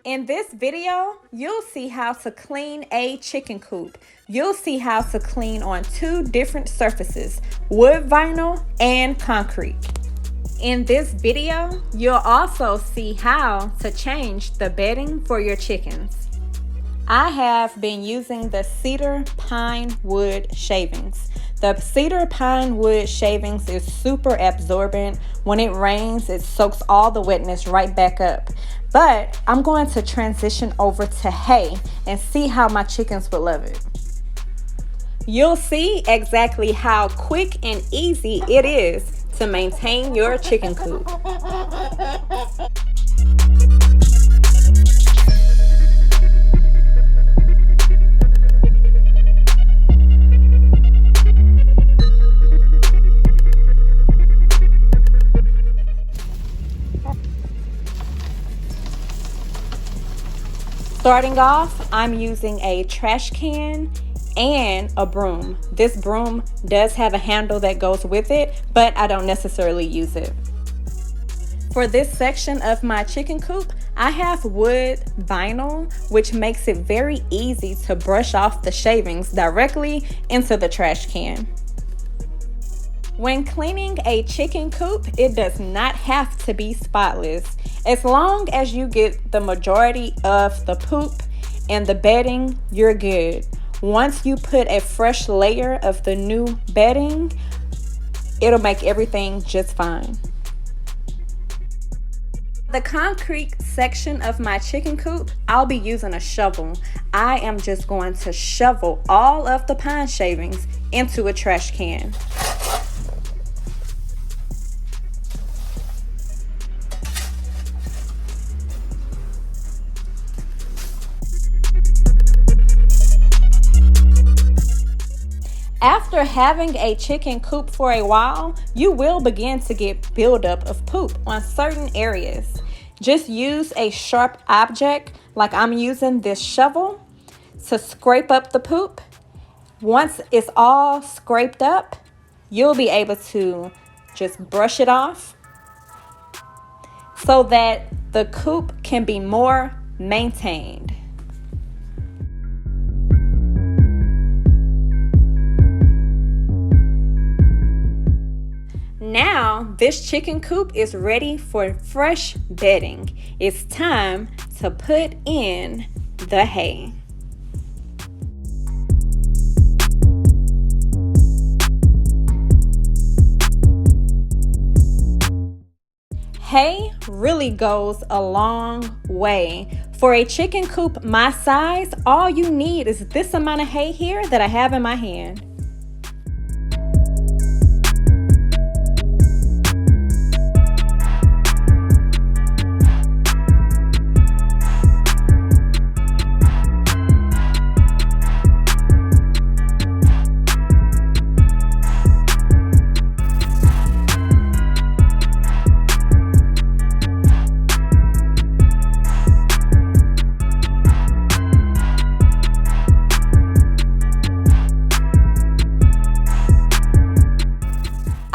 In this video, you'll see how to clean a chicken coop. You'll see how to clean on 2 different surfaces, wood vinyl and concrete. In this video, you'll also see how to change the bedding for your chickens. I have been using the cedar pine wood shavings. The cedar pine wood shavings is super absorbent. When it rains, it soaks all the wetness right back up. But I'm going to transition over to hay and see how my chickens would love it. You'll see exactly how quick and easy it is to maintain your chicken coop. Starting off, I'm using a trash can and a broom. This broom does have a handle that goes with it, but I don't necessarily use it. For this section of my chicken coop, I have wood vinyl, which makes it very easy to brush off the shavings directly into the trash can. When cleaning a chicken coop, it does not have to be spotless. As long as you get the majority of the poop and the bedding, you're good. Once you put a fresh layer of the new bedding, it'll make everything just fine. The concrete section of my chicken coop, I'll be using a shovel. I am just going to shovel all of the pine shavings into a trash can. After having a chicken coop for a while, you will begin to get buildup of poop on certain areas. Just use a sharp object, like I'm using this shovel, to scrape up the poop. Once it's all scraped up, you'll be able to just brush it off so that the coop can be more maintained. Now, this chicken coop is ready for fresh bedding. It's time to put in the hay. Hay really goes a long way. For a chicken coop my size, all you need is this amount of hay here that I have in my hand.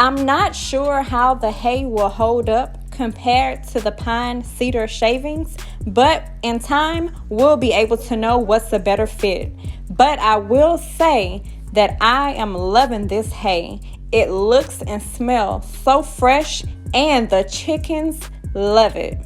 I'm not sure how the hay will hold up compared to the pine cedar shavings, but in time we'll be able to know what's a better fit. But I will say that I am loving this hay. It looks and smells so fresh and the chickens love it.